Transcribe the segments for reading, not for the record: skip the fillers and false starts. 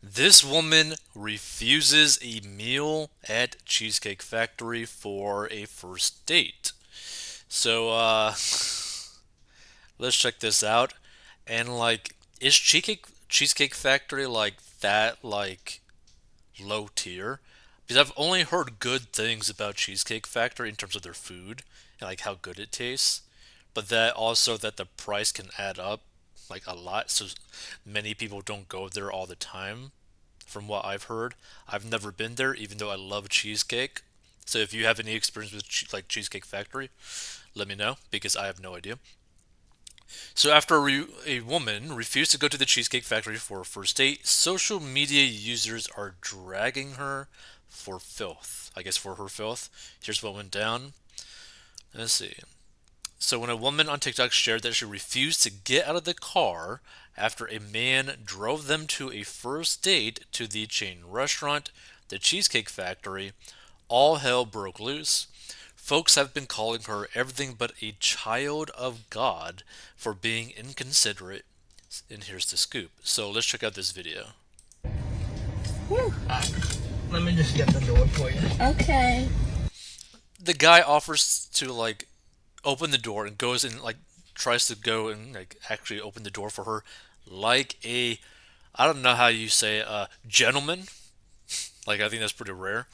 This woman refuses a meal at Cheesecake Factory for a first date. So, let's check this out. And is Cheesecake Factory like that low tier? Because I've only heard good things about Cheesecake Factory in terms of their food and like how good it tastes, but that also that the price can add up like a lot. So many people don't go there all the time. From what I've heard, I've never been there, even though I love cheesecake. So if you have any experience with Cheesecake Factory, let me know because I have no idea. So after a woman refused to go to the Cheesecake Factory for a first date, social media users are dragging her for filth. I guess for her filth. Here's what went down. Let's see. So when a woman on TikTok shared that she refused to get out of the car after a man drove them to a first date to the chain restaurant, the Cheesecake Factory, all hell broke loose. Folks have been calling her everything but a child of God for being inconsiderate. And here's the scoop. So let's check out this video. Whew. Let me just get the door for you. Okay. The guy offers to open the door and goes and tries to go and actually open the door for her like a, I don't know how you say gentleman. Like I think that's pretty rare.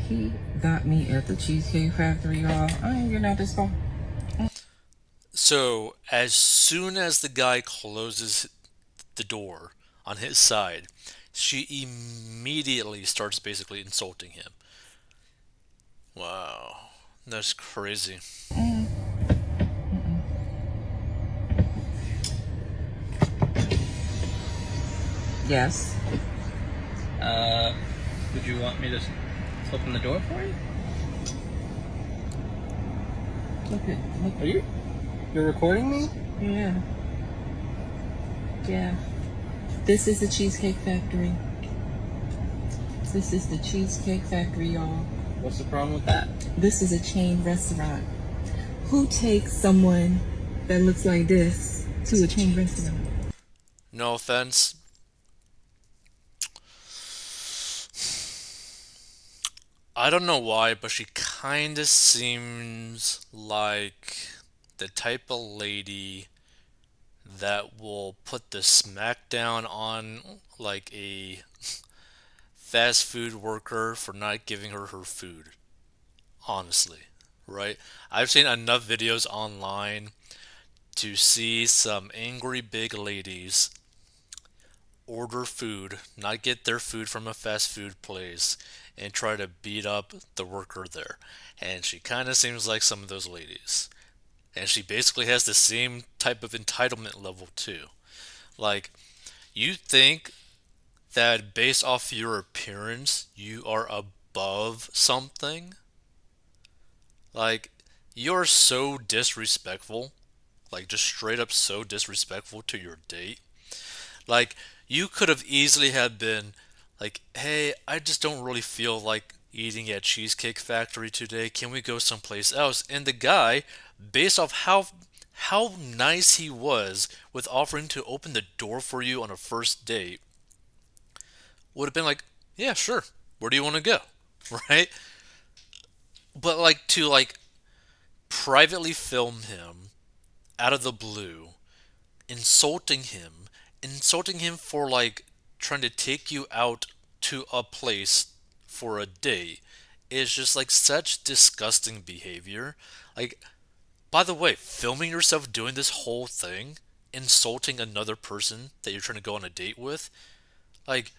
He got me at the Cheesecake Factory, y'all. I ain't getting out this car. So as soon as the guy closes the door on his side, she immediately starts basically insulting him. Wow, that's crazy. Mm. Yes. Uh, would you want me to open the door for you? Look. Are you're recording me? Yeah. Yeah. This is the Cheesecake Factory. This is the Cheesecake Factory, y'all. What's the problem with that? This is a chain restaurant. Who takes someone that looks like this to a chain restaurant? No offense. I don't know why, but she kind of seems like the type of lady that will put the smackdown on like a fast food worker for not giving her her food. Honestly, right? I've seen enough videos online to see some angry big ladies order food, not get their food from a fast food place, and try to beat up the worker there. And she kind of seems like some of those ladies. And she basically has the same type of entitlement level too. Like, you think that based off your appearance, you are above something? Like, you're so disrespectful. Like, just straight up so disrespectful to your date. Like, you could have easily have been like, hey, I just don't really feel like eating at Cheesecake Factory today. Can we go someplace else? And the guy, based off how nice he was with offering to open the door for you on a first date, would have been like, yeah, sure. Where do you want to go? Right? But to privately film him out of the blue, insulting him, insulting him for trying to take you out to a place for a date is just like such disgusting behavior. Like, by the way, filming yourself doing this whole thing, insulting another person that you're trying to go on a date with, like,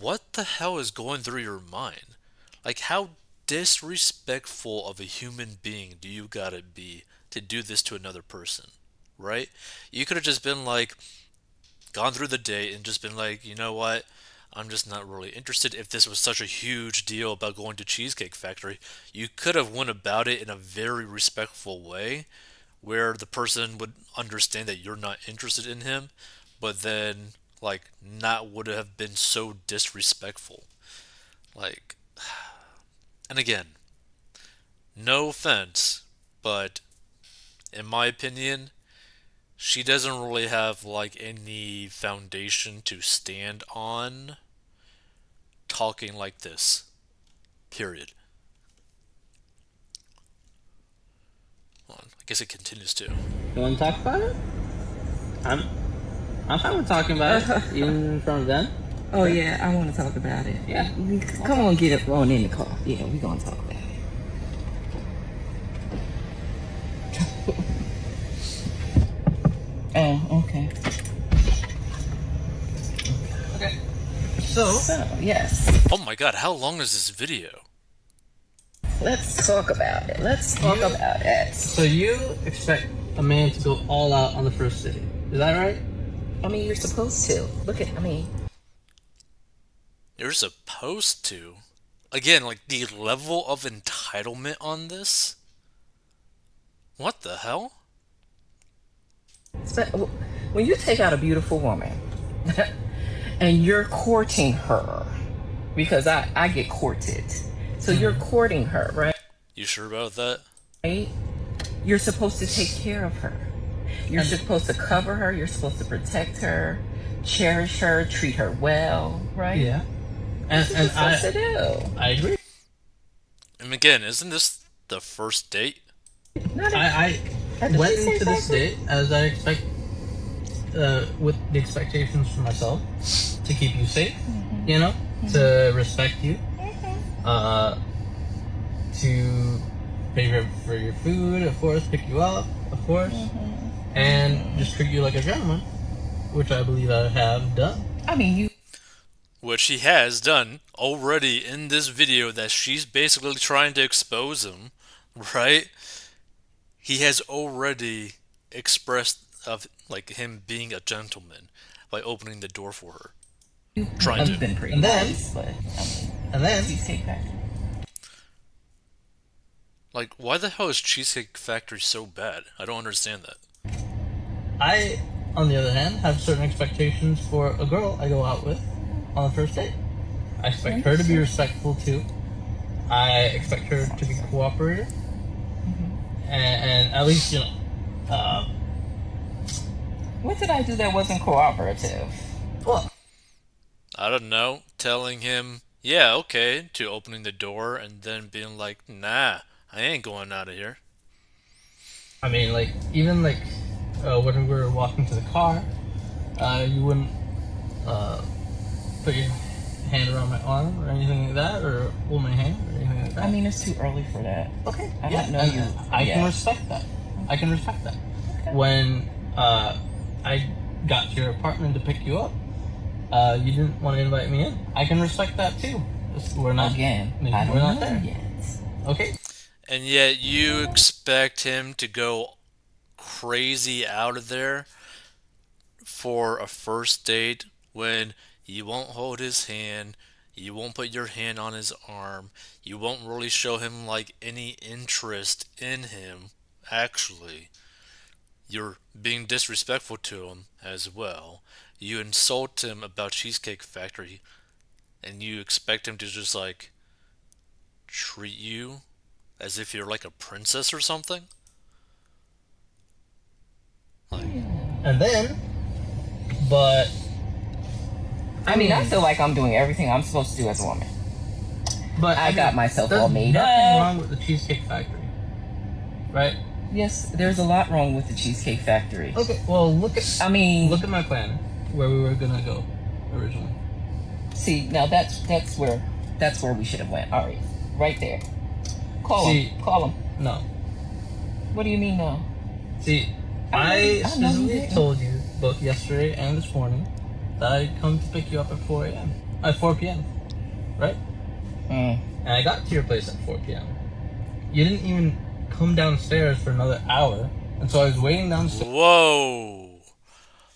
what the hell is going through your mind? Like, how disrespectful of a human being do you gotta be to do this to another person, right? You could have just been like, gone through the day and just been like, you know what? I'm just not really interested. If this was such a huge deal about going to Cheesecake Factory, you could have went about it in a very respectful way where the person would understand that you're not interested in him, but then not would have been so disrespectful. Like, and again, no offense, but in my opinion, she doesn't really have like any foundation to stand on talking like this. Period. Hold on. I guess it continues to. You want to talk about it? I'm I'm fine with talking about it, even in front of them. Oh yeah, I want to talk about it. Yeah. Come on, get it on in the car. Yeah, we gonna talk about it. Oh, okay. Okay. So, So yes, Oh my god, how long is this video? let's talk about it. Let's talk You- about it. so you expect a man to go all out on the first city? Is that right? I mean, you're supposed to. Look at. I mean, You're supposed to. Again, like the level of entitlement on this? What the hell? when you take out a beautiful woman and you're courting her, because I get courted, so you're courting her, right? You sure about that? You're supposed to take care of her. You're supposed to cover her. You're supposed to protect her, cherish her, treat her well, right? Yeah. That's what And you're supposed to do. I agree. And again, isn't this the first date? Not I at the went Cheesecake into this Factory? date as I expect, with the expectations for myself to keep you safe, you know, to respect you, uh, to pay for your food, of course, pick you up, of course, and just treat you like a gentleman, which I believe I have done. I mean, you. Which he has done already in this video that she's basically trying to expose him, right? He has already expressed of like him being a gentleman by opening the door for her. Trying You've to. been pretty And then- nice, but I mean, And then, Cheesecake Factory. Like, why the hell is Cheesecake Factory so bad? I don't understand that. I, on the other hand, have certain expectations for a girl I go out with on the first date. I expect her to be respectful too. I expect her to be cooperative, and at least uh, What did I do that wasn't cooperative? well, I don't know, telling him, yeah, okay, to opening the door and then being like, nah, I ain't going out of here. I mean, like even like when we were walking to the car, you wouldn't put your hand around my arm or anything like that, or hold my hand or anything like that. I mean, it's too early for that. okay, I yeah, don't know and you. I can Yeah. respect that. I can respect that. Okay. When I got to your apartment to pick you up, you didn't want to invite me in. I can respect that too. We're not Again, maybe I don't we're not know there. yet. Okay. And yet you expect him to go crazy out of there for a first date when you won't hold his hand, you won't put your hand on his arm, you won't really show him like any interest in him, actually. You're being disrespectful to him as well. You insult him about Cheesecake Factory and you expect him to just like treat you as if you're like a princess or something? Like, And then, but I mean, I feel like I'm doing everything I'm supposed to do as a woman. I mean, got myself there's all made nothing up. wrong with the Cheesecake Factory, right? Yes, there's a lot wrong with the Cheesecake Factory. Okay. Well, look I mean, at my plan where we were gonna go originally. see, now that's where we should have went. All right there. Call See- him. Call him. No. What do you mean no? See, I I know you specifically didn't. told you both yesterday and this morning that I'd come to pick you up at 4 a.m. At 4 p.m. Right? Mm. And I got to your place at 4 p.m. You didn't even come downstairs for another hour, and so I was waiting downstairs. whoa!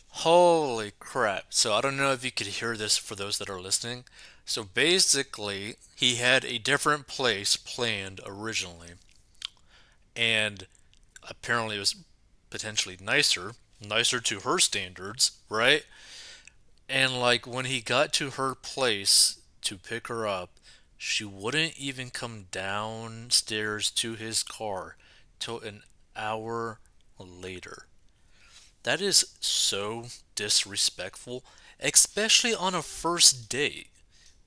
Holy crap. So I don't know if you could hear this for those that are listening. So basically, he had a different place planned originally. And apparently it was potentially nicer to her standards, right? And like when he got to her place to pick her up, she wouldn't even come downstairs to his car till an hour later. That is so disrespectful, especially on a first date,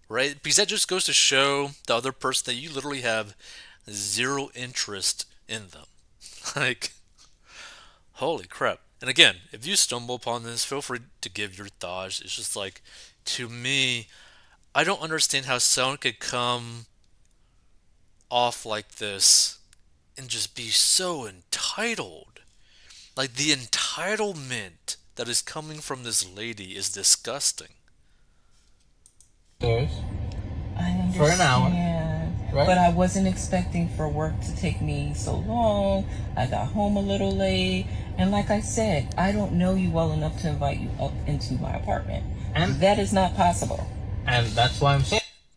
right? Because that just goes to show the other person that you literally have zero interest in them. Like, holy crap. And again, if you stumble upon this, feel free to give your thoughts. It's just like, to me, I don't understand how someone could come off like this and just be so entitled. Like, the entitlement that is coming from this lady is disgusting. Doors I for an hour, understand. But right? I wasn't expecting for work to take me so long. I got home a little late. And like I said, I don't know you well enough to invite you up into my apartment. And That is not possible. that's why I'm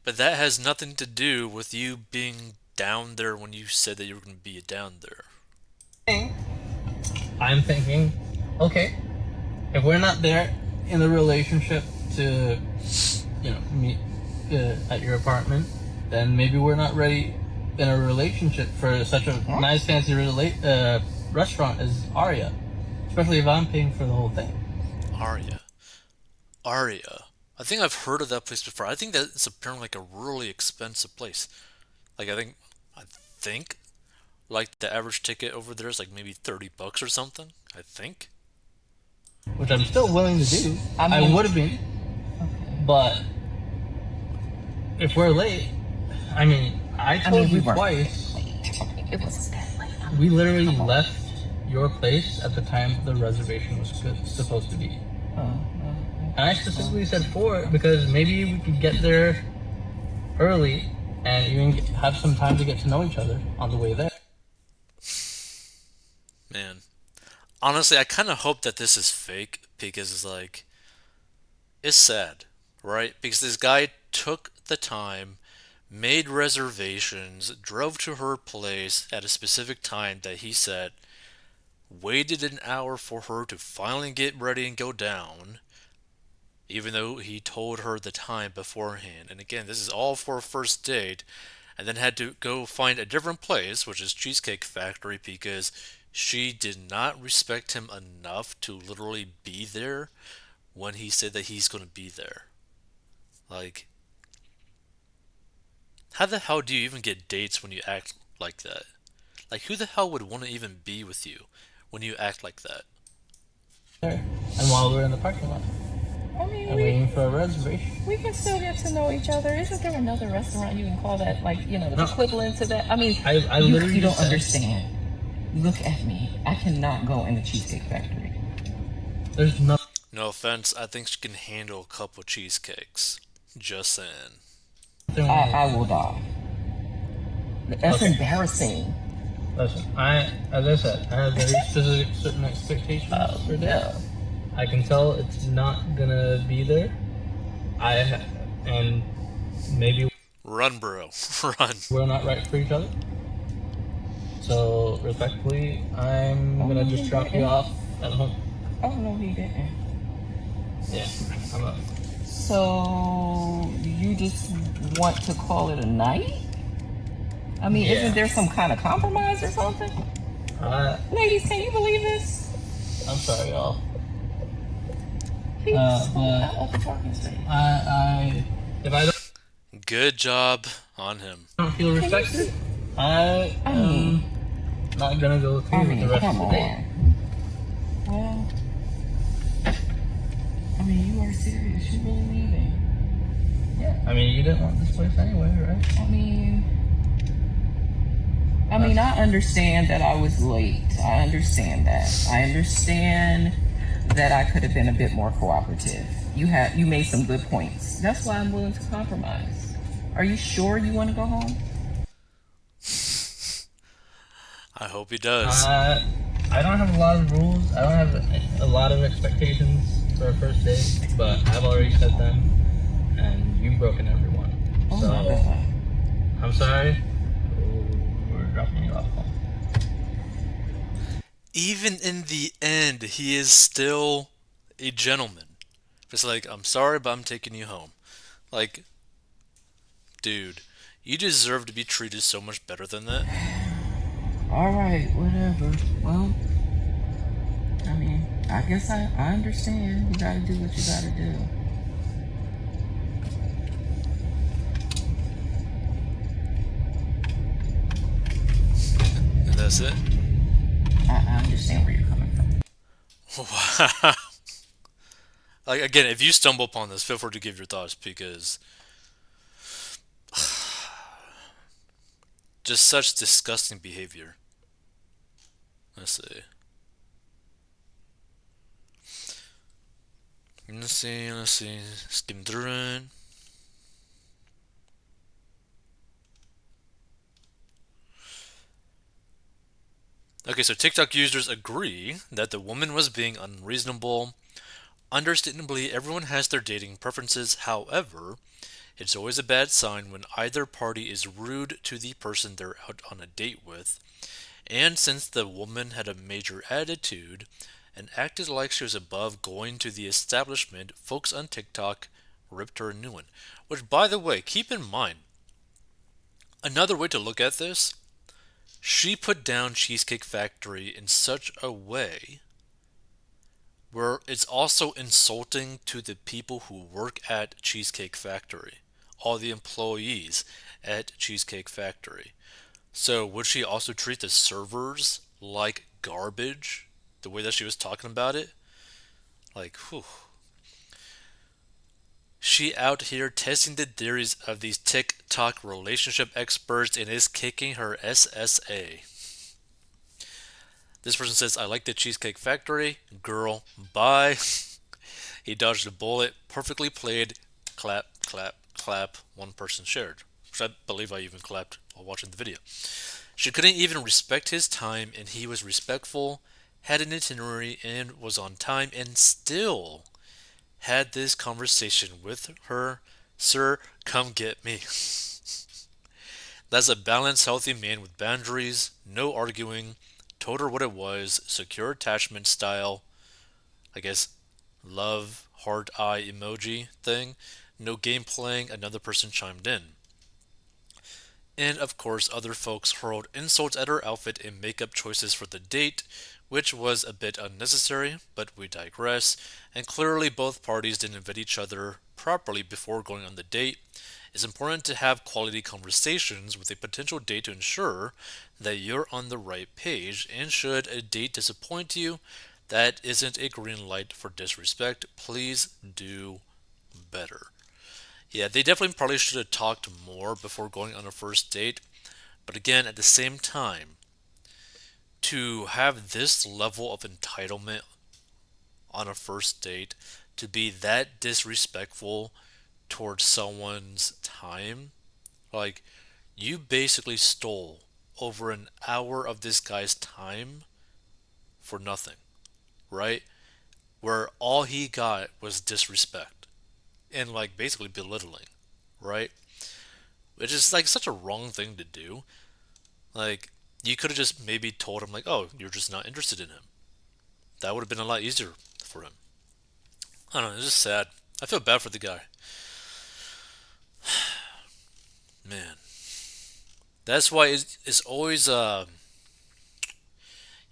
But that has nothing to do with you being down there when you said that you were going to be down there. saying, I'm thinking, okay, if we're not there in the relationship to, meet at your apartment, then maybe we're not ready in a relationship for such a nice fancy restaurant as Aria. Especially if I'm paying for the whole thing. Aria. Aria. I think I've heard of that place before. I think that it's apparently like a really expensive place. Like I think like the average ticket over there is like maybe $30 or something. I think. Which I'm still willing to do. I I mean, would have been, okay. but if we're late, I mean, I told We you weren't twice. It was that late. We literally left your place at the time the reservation was supposed to be. And I specifically said 4 because maybe we could get there early and even have some time to get to know each other on the way there. Man. Honestly, I kind of hope that this is fake because it's like it's sad, right? Because this guy took the time, made reservations, drove to her place at a specific time that he said, waited an hour for her to finally get ready and go down, even though he told her the time beforehand. And again, this is all for a first date, and then had to go find a different place, which is Cheesecake Factory, because she did not respect him enough to literally be there when he said that he's going to be there. Like, how the hell do you even get dates when you act like that? Like, who the hell would want to even be with you when you act like that? And while we're in the parking lot I mean, and waiting for a reservation. we can still get to know each other. Isn't there another restaurant you can call that, like, the No. equivalent to that? I mean, I literally you don't just said, understand. Look at me. I cannot go in the Cheesecake Factory. there's nothing No offense, I think she can handle a couple cheesecakes. Just saying. I will die. That's Okay. embarrassing. Listen, as I said, I have very specific certain expectations for that. Yeah. I can tell it's not gonna be there. And maybe Run, bro. Run. we're not right for each other. So respectfully, I'm gonna just drop you off at home. Oh, no, he didn't. Yeah, I'm up. So, you just want to call it a night? I mean, Yeah. isn't there some kind of compromise or something? Ladies, can you believe this? I'm sorry, y'all. He just pulled but out of the parking space. if I Good job on him. don't feel respected, I am not gonna go through with the rest of the day. Well, I mean, you are serious. You really leaving? Yeah, I mean, you didn't want this place anyway, right? I mean, I understand that I was late. I understand that. I understand that I could have been a bit more cooperative. You made some good points. That's why I'm willing to compromise. Are you sure you want to go home? I hope he does. I don't have a lot of rules. I don't have a lot of expectations for a first date, but I've already set them, and you've broken every one. Oh So, my God. I'm sorry. We're dropping you off home. Even in the end, he is still a gentleman. It's like, I'm sorry, but I'm taking you home. Like, dude, you deserve to be treated so much better than that. All right, whatever. Well, I mean, I guess I understand. You gotta do what you gotta do. And that's it. I understand where you're coming from. Wow. Like again, if you stumble upon this, feel free to give your thoughts because just such disgusting behavior. Let's see. Let's see. Skim through it. Okay, so TikTok users agree that the woman was being unreasonable. Understandably, everyone has their dating preferences. However, it's always a bad sign when either party is rude to the person they're out on a date with. And since the woman had a major attitude and acted like she was above going to the establishment, folks on TikTok ripped her a new one. Which, by the way, keep in mind, another way to look at this, she put down Cheesecake Factory in such a way where it's also insulting to the people who work at Cheesecake Factory, all the employees at Cheesecake Factory. So, would she also treat the servers like garbage? The way that she was talking about it? Like, whew. She out here testing the theories of these TikTok relationship experts and is kicking her SSA. This person says, I like the Cheesecake Factory. Girl, bye. He dodged a bullet. Perfectly played. Clap, clap, clap. One person shared. Which I believe I even clapped while watching the video. She couldn't even respect his time, and he was respectful, had an itinerary, and was on time, and still had this conversation with her. Sir, come get me. That's a balanced, healthy man with boundaries, no arguing, told her what it was, secure attachment style, I guess, love, heart eye emoji thing, no game playing, another person chimed in. And of course, other folks hurled insults at her outfit and makeup choices for the date, which was a bit unnecessary, but we digress. And clearly, both parties didn't vet each other properly before going on the date. It's important to have quality conversations with a potential date to ensure that you're on the right page. And should a date disappoint you, that isn't a green light for disrespect. Please do better. Yeah, they definitely probably should have talked more before going on a first date. But again, at the same time, to have this level of entitlement on a first date, to be that disrespectful towards someone's time, like, you basically stole over an hour of this guy's time for nothing, right? Where all he got was disrespect and, like, basically belittling, right? Which is, like, such a wrong thing to do. Like, you could have just maybe told him, like, oh, you're just not interested in him. That would have been a lot easier for him. I don't know, it's just sad. I feel bad for the guy. Man. That's why it's always,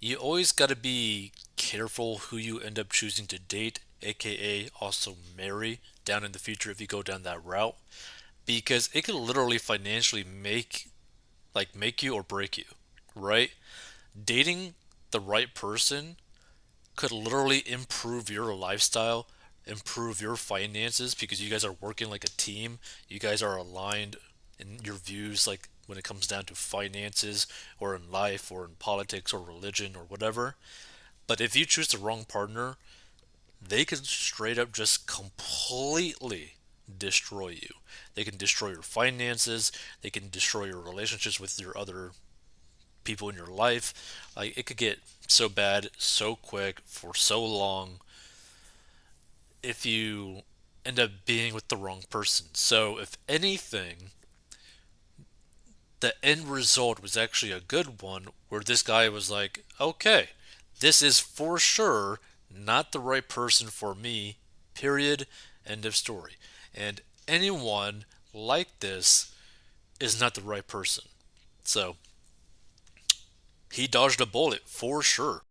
you always gotta be careful who you end up choosing to date, aka also marry down in the future if you go down that route. Because it could literally financially make you or break you, right? Dating the right person could literally improve your lifestyle, improve your finances because you guys are working like a team. You guys are aligned in your views, like when it comes down to finances or in life or in politics or religion or whatever. But if you choose the wrong partner, they can straight up just completely destroy you. They can destroy your finances, they can destroy your relationships with your other people in your life. Like, it could get so bad so quick for so long if you end up being with the wrong person. So, if anything, the end result was actually a good one where this guy was like, okay, this is for sure not the right person for me, period, end of story. And anyone like this is not the right person. So, he dodged a bullet for sure.